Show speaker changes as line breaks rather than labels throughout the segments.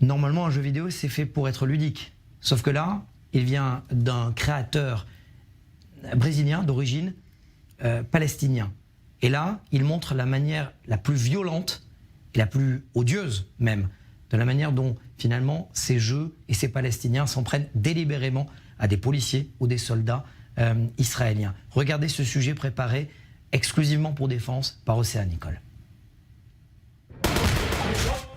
Normalement, un jeu vidéo, c'est fait pour être ludique. Sauf que là, il vient d'un créateur brésilien d'origine palestinien. Et là, il montre la manière la plus violente et la plus odieuse même, de la manière dont finalement ces jeux et ces Palestiniens s'en prennent délibérément à des policiers ou des soldats israéliens. Regardez ce sujet préparé exclusivement pour Défense par Océane Nicole.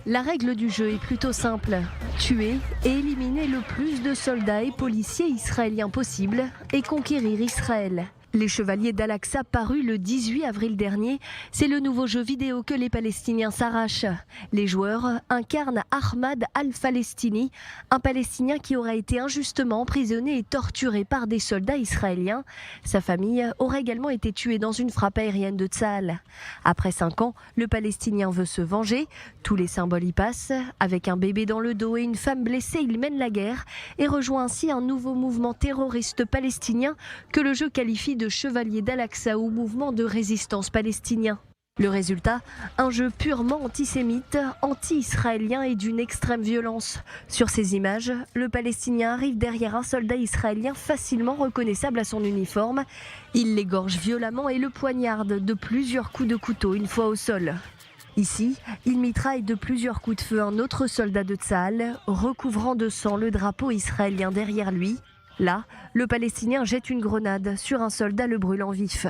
La règle du jeu est plutôt simple. Tuer et éliminer le plus de soldats et policiers israéliens possible et conquérir Israël. Les Chevaliers d'Al-Aqsa, paru le 18 avril dernier, c'est le nouveau jeu vidéo que les Palestiniens s'arrachent. Les joueurs incarnent Ahmad Al-Falestini, un Palestinien qui aura été injustement emprisonné et torturé par des soldats israéliens. Sa famille aurait également été tuée dans une frappe aérienne de Tsahal. Après 5 ans, le Palestinien veut se venger. Tous les symboles y passent. Avec un bébé dans le dos et une femme blessée, il mène la guerre et rejoint ainsi un nouveau mouvement terroriste palestinien que le jeu qualifie de Chevaliers d'Al-Aqsa ou mouvement de résistance palestinien. Le résultat, un jeu purement antisémite, anti-israélien et d'une extrême violence. Sur ces images, le Palestinien arrive derrière un soldat israélien facilement reconnaissable à son uniforme. Il l'égorge violemment et le poignarde de plusieurs coups de couteau une fois au sol. Ici, il mitraille de plusieurs coups de feu un autre soldat de Tsahal, recouvrant de sang le drapeau israélien derrière lui. Là, le Palestinien jette une grenade sur un soldat le brûlant vif.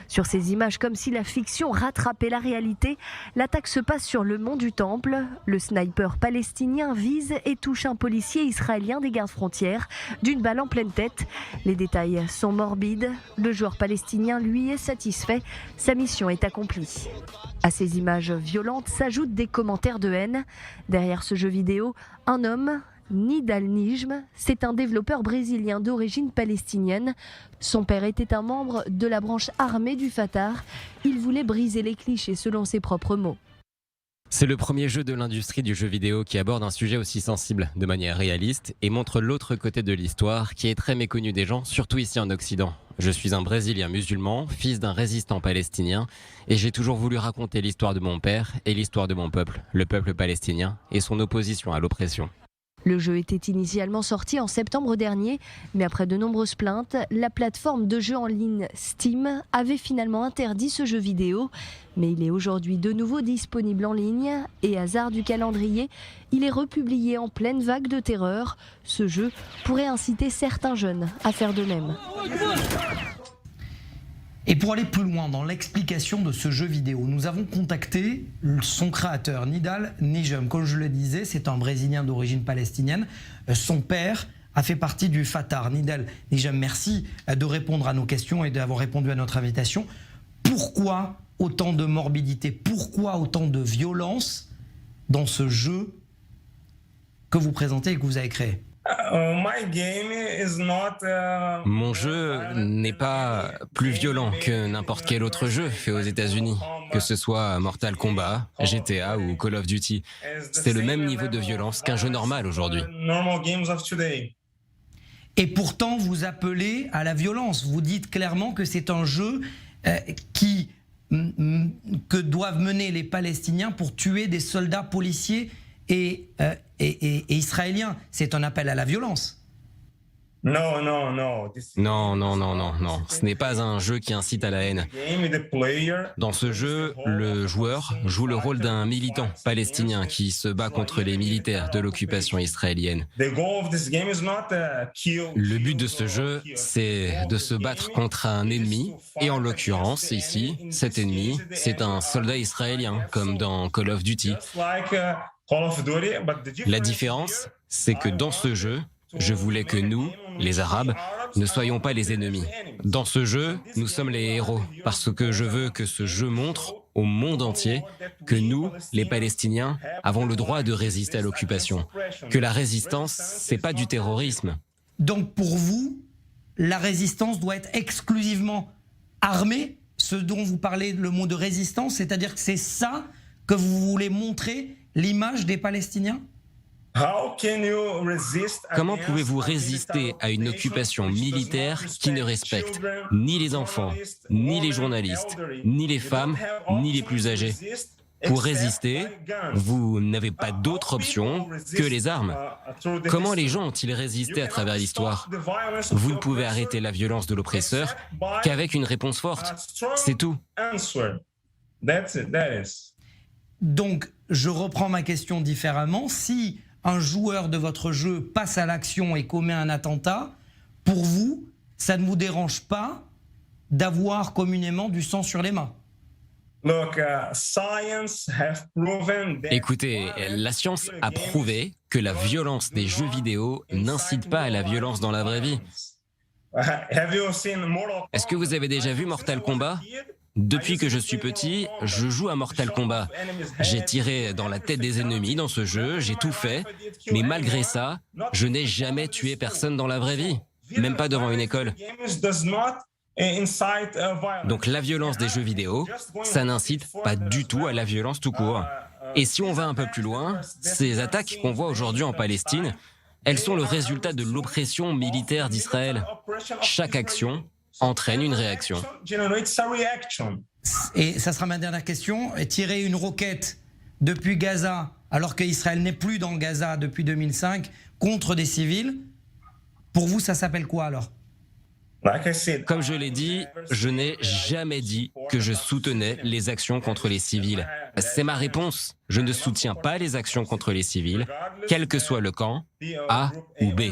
Sur ces images, comme si la fiction rattrapait la réalité, l'attaque se passe sur le mont du Temple. Le sniper palestinien vise et touche un policier israélien des gardes-frontières d'une balle en pleine tête. Les détails sont morbides. Le joueur palestinien, lui, est satisfait. Sa mission est accomplie. À ces images violentes s'ajoutent des commentaires de haine. Derrière ce jeu vidéo, un homme, Nidal Nijm, c'est un développeur brésilien d'origine palestinienne. Son père était un membre de la branche armée du Fatah. Il voulait briser les clichés selon ses propres mots.
C'est le premier jeu de l'industrie du jeu vidéo qui aborde un sujet aussi sensible de manière réaliste et montre l'autre côté de l'histoire qui est très méconnu des gens, surtout ici en Occident. Je suis un Brésilien musulman, fils d'un résistant palestinien, et j'ai toujours voulu raconter l'histoire de mon père et l'histoire de mon peuple, le peuple palestinien, et son opposition à l'oppression.
Le jeu était initialement sorti en septembre dernier, mais après de nombreuses plaintes, la plateforme de jeux en ligne Steam avait finalement interdit ce jeu vidéo. Mais il est aujourd'hui de nouveau disponible en ligne et, hasard du calendrier, il est republié en pleine vague de terreur. Ce jeu pourrait inciter certains jeunes à faire de même.
Et pour aller plus loin dans l'explication de ce jeu vidéo, nous avons contacté son créateur, Nidal Nijm. Comme je le disais, c'est un Brésilien d'origine palestinienne. Son père a fait partie du Fatah. Nidal Nijm, merci de répondre à nos questions et d'avoir répondu à notre invitation. Pourquoi autant de morbidité? Pourquoi autant de violence dans ce jeu que vous présentez et que vous avez créé?
Mon jeu n'est pas plus violent que n'importe quel autre jeu fait aux États-Unis, que ce soit Mortal Kombat, GTA ou Call of Duty. C'est le même niveau de violence qu'un jeu normal aujourd'hui.
Et pourtant, vous appelez à la violence. Vous dites clairement que c'est un jeu que doivent mener les Palestiniens pour tuer des soldats policiers et israéliens. C'est un appel à la violence.
Non. Ce n'est pas un jeu qui incite à la haine. Dans ce jeu, le joueur joue le rôle d'un militant palestinien qui se bat contre les militaires de l'occupation israélienne. Le but de ce jeu, c'est de se battre contre un ennemi. Et en l'occurrence, ici, cet ennemi, c'est un soldat israélien, comme dans Call of Duty. La différence, c'est que dans ce jeu, je voulais que nous, les Arabes, ne soyons pas les ennemis. Dans ce jeu, nous sommes les héros, parce que je veux que ce jeu montre au monde entier que nous, les Palestiniens, avons le droit de résister à l'occupation. Que la résistance, c'est pas du terrorisme.
Donc pour vous, la résistance doit être exclusivement armée, ce dont vous parlez, le mot de résistance, c'est-à-dire que c'est ça que vous voulez montrer, l'image des Palestiniens?
Comment pouvez-vous résister à une occupation militaire qui ne respecte ni les enfants, ni les journalistes, ni les femmes, ni les plus âgés? Pour résister, vous n'avez pas d'autre option que les armes. Comment les gens ont-ils résisté à travers l'histoire? Vous ne pouvez arrêter la violence de l'oppresseur qu'avec une réponse forte. C'est tout.
Donc, je reprends ma question différemment. Si un joueur de votre jeu passe à l'action et commet un attentat, pour vous, ça ne vous dérange pas d'avoir communément du sang sur les mains?
Écoutez, la science a prouvé que la violence des jeux vidéo n'incite pas à la violence dans la vraie vie. Est-ce que vous avez déjà vu Mortal Kombat? Depuis que je suis petit, je joue à Mortal Kombat. J'ai tiré dans la tête des ennemis dans ce jeu, j'ai tout fait, mais malgré ça, je n'ai jamais tué personne dans la vraie vie, même pas devant une école. Donc la violence des jeux vidéo, ça n'incite pas du tout à la violence tout court. Et si on va un peu plus loin, ces attaques qu'on voit aujourd'hui en Palestine, elles sont le résultat de l'oppression militaire d'Israël. Chaque action entraîne une réaction.
Et ça sera ma dernière question. Tirer une roquette depuis Gaza, alors qu'Israël n'est plus dans Gaza depuis 2005, contre des civils, pour vous, ça s'appelle quoi alors?
Comme je l'ai dit, je n'ai jamais dit que je soutenais les actions contre les civils. C'est ma réponse. Je ne soutiens pas les actions contre les civils, quel que soit le camp, A ou B.